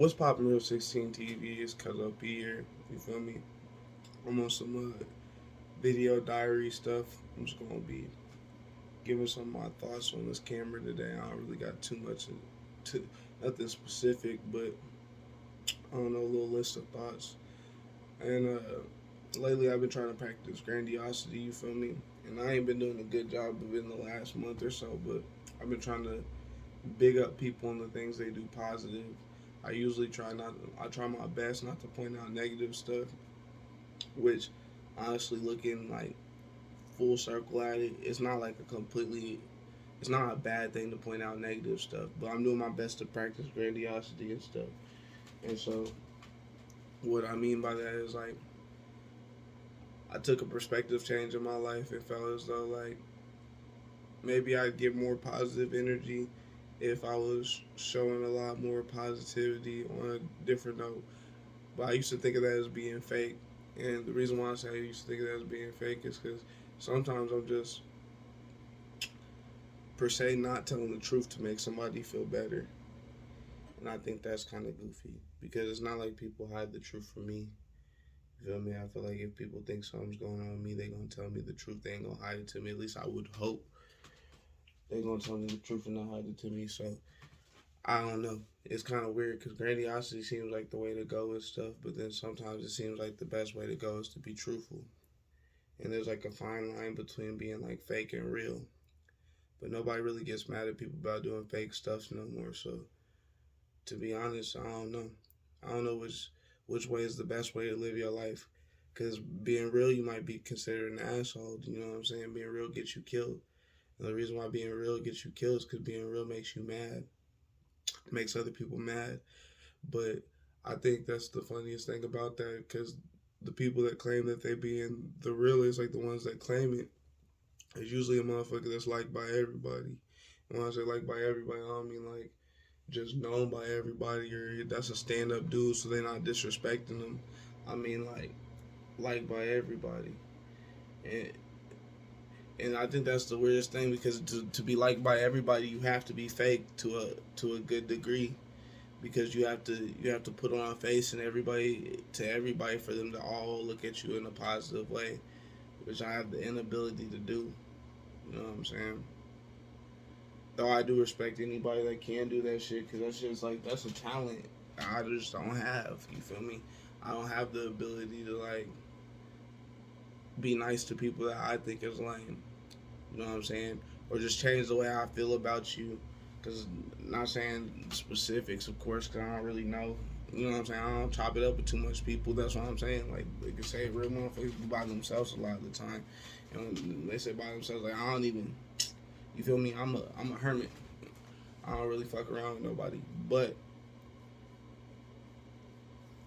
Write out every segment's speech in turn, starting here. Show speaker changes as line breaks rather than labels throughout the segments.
what's poppin' Real 16 TV is cuz up here. You feel me? I'm on some video diary stuff. I'm just gonna be giving some of my thoughts on this camera today. I don't really got too much to nothing specific, but I don't know, a little list of thoughts. And lately I've been trying to practice grandiosity, you feel me? And I ain't been doing a good job of it in the last month or so, but I've been trying to big up people and the things they do positive. I usually I try my best not to point out negative stuff, which honestly looking like full circle at it, it's not like a completely, it's not a bad thing to point out negative stuff, but I'm doing my best to practice grandiosity and stuff. And so what I mean by that is like, I took a perspective change in my life and felt as though like maybe I'd get more positive energy if I was showing a lot more positivity on a different note. But I used to think of that as being fake. And the reason why I say I used to think of that as being fake is because sometimes I'm just, per se, not telling the truth to make somebody feel better. And I think that's kind of goofy because it's not like people hide the truth from me. You feel me? I feel like if people think something's going on with me, they gonna tell me the truth. They ain't gonna hide it to me. At least I would hope they gonna tell me the truth and not hide it to me. So I don't know. It's kind of weird because grandiosity seems like the way to go and stuff, but then sometimes it seems like the best way to go is to be truthful. And there's like a fine line between being like fake and real. But nobody really gets mad at people about doing fake stuff no more. So to be honest, I don't know. I don't know which way is the best way to live your life. Because being real, you might be considered an asshole. You know what I'm saying? Being real gets you killed. And the reason why being real gets you killed is because being real makes you mad, makes other people mad. But I think that's the funniest thing about that because the people that claim that they being the realest, like the ones that claim it, is usually a motherfucker that's liked by everybody. And when I say liked by everybody, I don't mean like just known by everybody or that's a stand up dude, so they're not disrespecting them. I mean like liked by everybody. And and I think that's the weirdest thing because to be liked by everybody, you have to be fake to a good degree because you have to put on a face and everybody to everybody for them to all look at you in a positive way, which I have the inability to do. You know what I'm saying? Though I do respect anybody that can do that shit because that's just like that's a talent I just don't have. You feel me? I don't have the ability to like be nice to people that I think is lame. You know what I'm saying? Or just change the way I feel about you. Because not saying specifics, of course, because I don't really know. You know what I'm saying? I don't chop it up with too much people. That's what I'm saying. Like they can say real motherfuckers by themselves a lot of the time, and when they say by themselves, like I don't even. You feel me? I'm a hermit. I don't really fuck around with nobody. But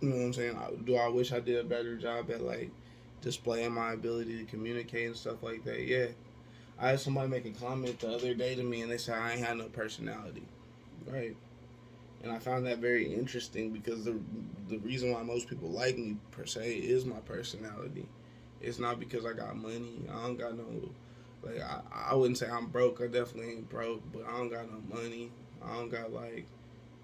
you know what I'm saying? Do I wish I did a better job at like displaying my ability to communicate and stuff like that? Yeah, I had somebody make a comment the other day to me and they said I ain't had no personality. Right. And I found that very interesting because the reason why most people like me per se is my personality. It's not because I got money. I don't got no like I wouldn't say I'm broke. I definitely ain't broke, but I don't got no money. I don't got like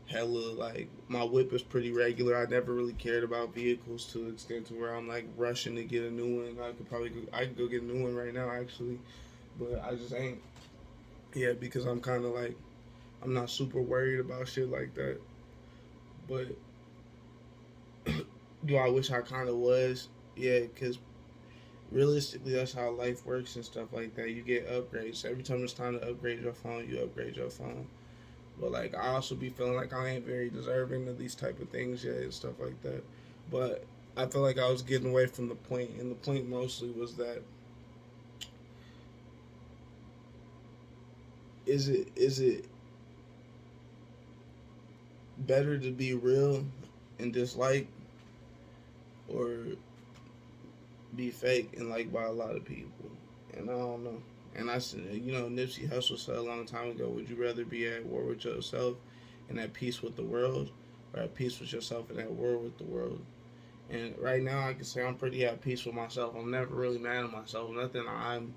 hella like my whip is pretty regular. I never really cared about vehicles to the extent to where I'm like rushing to get a new one. I could go get a new one right now actually, but I just ain't. Yeah, because I'm kind of like I'm not super worried about shit like that. But do I wish I kind of was? Yeah, because realistically, that's how life works and stuff like that. You get upgrades. Every time it's time to upgrade your phone, you upgrade your phone. But like, I also be feeling like I ain't very deserving of these type of things yet and stuff like that. But I feel like I was getting away from the point, and the point mostly was that is it better to be real and dislike or be fake and liked by a lot of people. And I don't know. And I said, you know, Nipsey Hussle said a long time ago, would you rather be at war with yourself and at peace with the world, or at peace with yourself and at war with the world? And right now, I can say I'm pretty at peace with myself. I'm never really mad at myself. Nothing I'm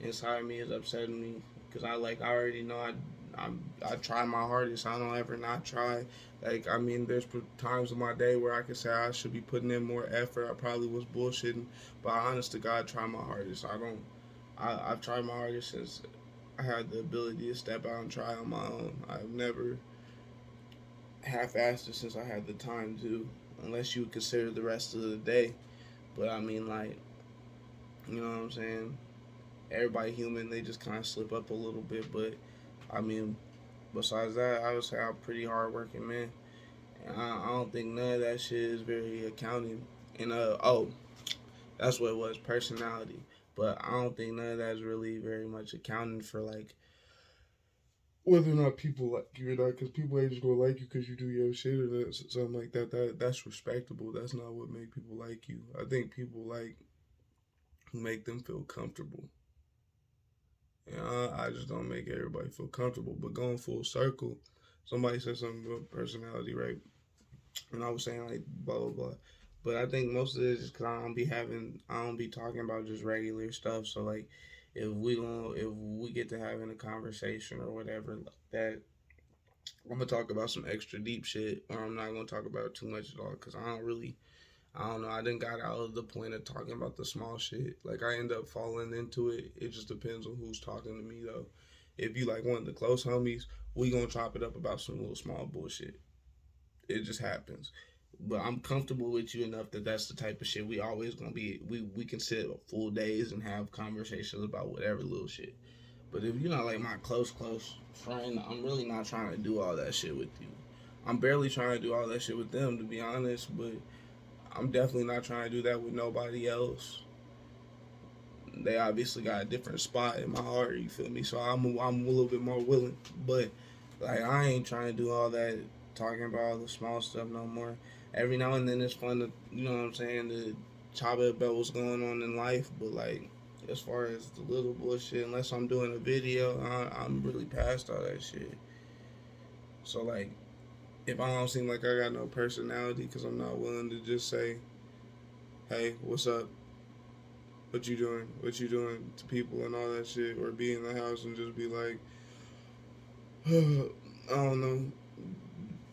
inside me is upsetting me because I already know I try my hardest. I don't ever not try. Like, I mean, there's times in my day where I could say I should be putting in more effort. I probably was bullshitting, but I honest to God try my hardest. I don't. I've tried my hardest since I had the ability to step out and try on my own. I've never half-assed it since I had the time to, unless you consider the rest of the day. But I mean, like, you know what I'm saying? Everybody human, they just kind of slip up a little bit. But I mean, besides that, I would say I'm a pretty hardworking man. And I don't think none of that shit is very accounting. And oh, that's what it was, personality. But I don't think none of that is really very much accounting for like whether or not people like you or not. Because people ain't just gonna like you because you do your shit or something like that. That's respectable. That's not what make people like you. I think people like who make them feel comfortable. You know, I just don't make everybody feel comfortable. But going full circle, somebody said something about personality, right? And I was saying like blah blah blah. But I think most of this is because I don't be talking about just regular stuff. So like, if we get to having a conversation or whatever like that, I'm gonna talk about some extra deep shit, or I'm not gonna talk about too much at all because I don't know. I didn't got out of the point of talking about the small shit. Like I end up falling into it. It just depends on who's talking to me though. If you like one of the close homies, we gonna chop it up about some little small bullshit. It just happens. But I'm comfortable with you enough that that's the type of shit we always gonna be. We can sit full days and have conversations about whatever little shit. But if you're not like my close friend, I'm really not trying to do all that shit with you. I'm barely trying to do all that shit with them, to be honest. But I'm definitely not trying to do that with nobody else. They obviously got a different spot in my heart. You feel me? So I'm a little bit more willing. But like I ain't trying to do all that talking about all the small stuff no more. Every now and then it's fun to you know what I'm saying to chop it about what's going on in life. But like as far as the little bullshit, unless I'm doing a video, I'm really past all that shit. So like if I don't seem like I got no personality because I'm not willing to just say, hey, what's up? What you doing? What you doing to people and all that shit, or be in the house and just be like, I don't know,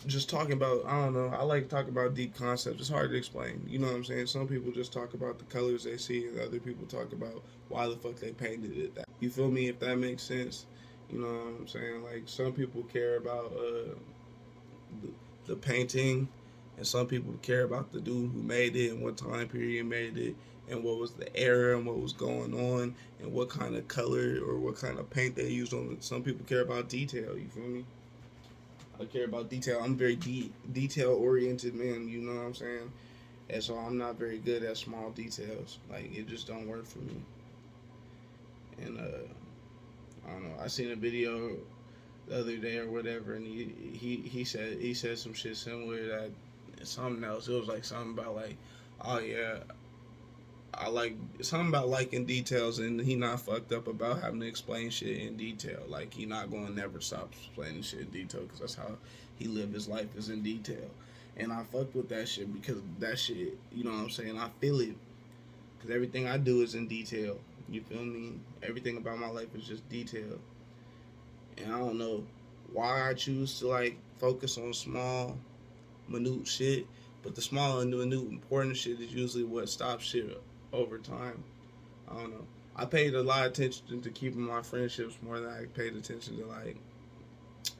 just talking about, I don't know. I like talking about deep concepts. It's hard to explain. You know what I'm saying? Some people just talk about the colors they see, and other people talk about why the fuck they painted it that. You feel me? If that makes sense. You know what I'm saying? Like some people care about the painting, and some people care about the dude who made it and what time period he made it and what was the era and what was going on and what kind of color or what kind of paint they used on it. Some people care about detail. You feel me? I care about detail. I'm very detail oriented man. You know what I'm saying? And so I'm not very good at small details. Like it just don't work for me. And I don't know. I seen a video the other day or whatever, and he said some shit similar to that something else. It was like something about like, oh yeah, I like something about liking details, and he not fucked up about having to explain shit in detail. Like he not going to never stop explaining shit in detail because that's how he live his life is in detail. And I fucked with that shit because that shit, you know what I'm saying? I feel it because everything I do is in detail. You feel me? Everything about my life is just detail. And I don't know why I choose to like focus on small, minute shit, but the small and minute important shit is usually what stops shit over time. I don't know. I paid a lot of attention to keeping my friendships more than I paid attention to like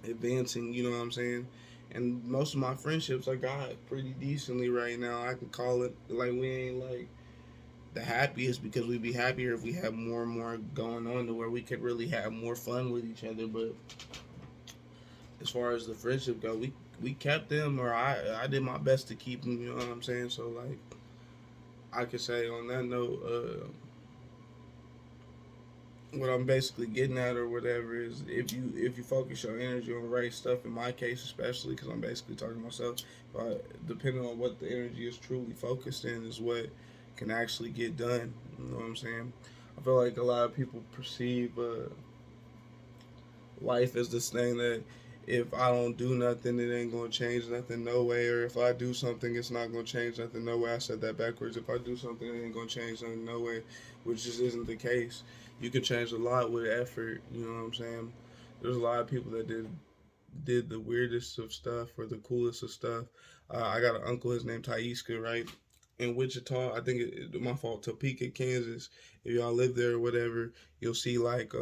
advancing. You know what I'm saying? And most of my friendships I got pretty decently right now. I can call it like we ain't like the happiest because we'd be happier if we had more and more going on to where we could really have more fun with each other. But as far as the friendship go, we kept them, or I did my best to keep them. You know what I'm saying? So like I could say on that note, what I'm basically getting at or whatever is if you focus your energy on the right stuff. In my case, especially because I'm basically talking to myself, but depending on what the energy is truly focused in is what can actually get done. You know what I'm saying? I feel like a lot of people perceive life as this thing that if I don't do nothing, it ain't gonna change nothing, no way. Or if I do something, it's not gonna change nothing, no way. I said that backwards. If I do something, it ain't gonna change nothing, no way. Which just isn't the case. You can change a lot with effort. You know what I'm saying? There's a lot of people that did the weirdest of stuff or the coolest of stuff. I got an uncle, his name Taiska, right? In Wichita, I think my fault, Topeka, Kansas. If y'all live there or whatever, you'll see like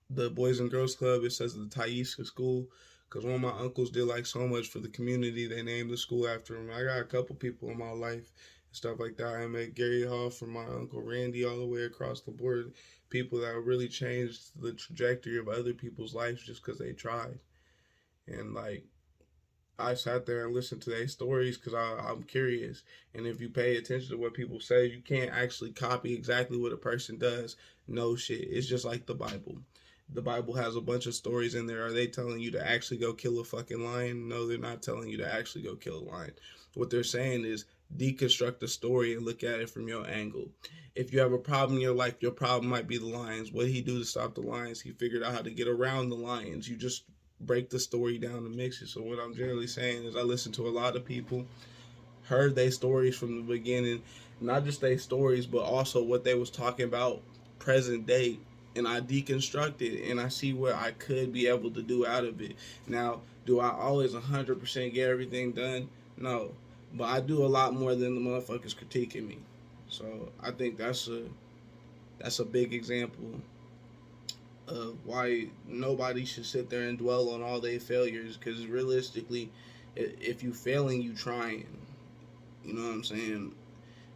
the Boys and Girls Club. It says the Taiska School because one of my uncles did like so much for the community. They named the school after him. I got a couple people in my life and stuff like that. I met Gary Hall from my uncle Randy all the way across the board. People that really changed the trajectory of other people's lives just because they tried. And like I sat there and listened to their stories because I'm curious. And if you pay attention to what people say, you can't actually copy exactly what a person does. No shit. It's just like the Bible. The Bible has a bunch of stories in there. Are they telling you to actually go kill a fucking lion? No, they're not telling you to actually go kill a lion. What they're saying is deconstruct the story and look at it from your angle. If you have a problem in your life, your problem might be the lions. What did he do to stop the lions? He figured out how to get around the lions. You just break the story down and mix it. So what I'm generally saying is I listen to a lot of people, heard their stories from the beginning, not just their stories, but also what they was talking about present day. And I deconstructed and I see what I could be able to do out of it. Now, do I always 100% get everything done? No. But I do a lot more than the motherfuckers critiquing me. So I think that's a big example of why nobody should sit there and dwell on all their failures. Because realistically, if you failing, you trying. You know what I'm saying?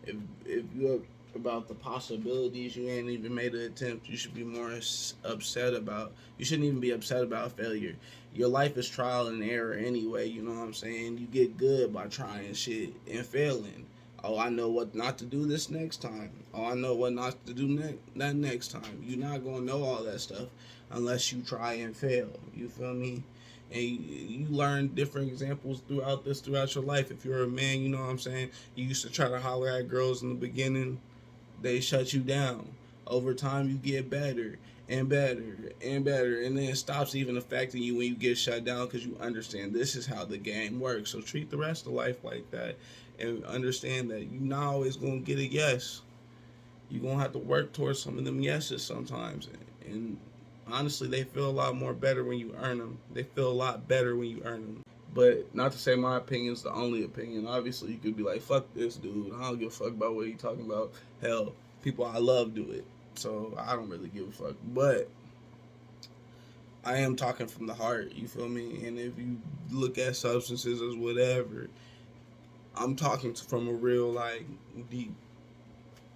If you're about the possibilities, you ain't even made an attempt. You should be more upset about. You shouldn't even be upset about failure. Your life is trial and error anyway. You know what I'm saying? You get good by trying shit and failing. Oh, I know what not to do this next time. Oh, I know what not to do that next time. You're not gonna know all that stuff unless you try and fail. You feel me? And you learn different examples throughout your life. If you're a man, you know what I'm saying. You used to try to holler at girls in the beginning, they shut you down. Over time, you get better and better and better, and then it stops even affecting you when you get shut down because you understand this is how the game works. So treat the rest of life like that, and understand that you're not always gonna get a yes. You're gonna have to work towards some of them yeses sometimes, and honestly, they feel a lot more better when you earn them. They feel a lot better when you earn them. But not to say my opinion is the only opinion. Obviously, you could be like, fuck this dude. I don't give a fuck about what he talking about. Hell, people I love do it. So I don't really give a fuck. But I am talking from the heart. You feel me? And if you look at substances as whatever, I'm talking from a real, like, deep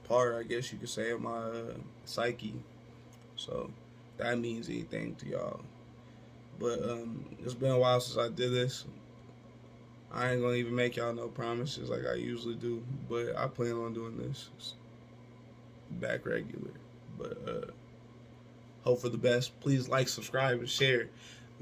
part, I guess you could say, of my psyche. So that means anything to y'all. But it's been a while since I did this. I ain't gonna even make y'all no promises like I usually do, but I plan on doing this back regular. But hope for the best. Please like, subscribe, and share.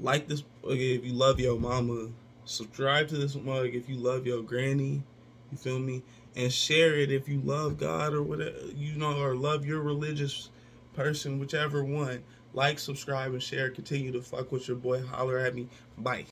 Like this if you love your mama. Subscribe to this mug if you love your granny. You feel me? And share it if you love God or whatever, you know, or love your religious person, whichever one. Like, subscribe, and share. Continue to fuck with your boy. Holler at me. Bye.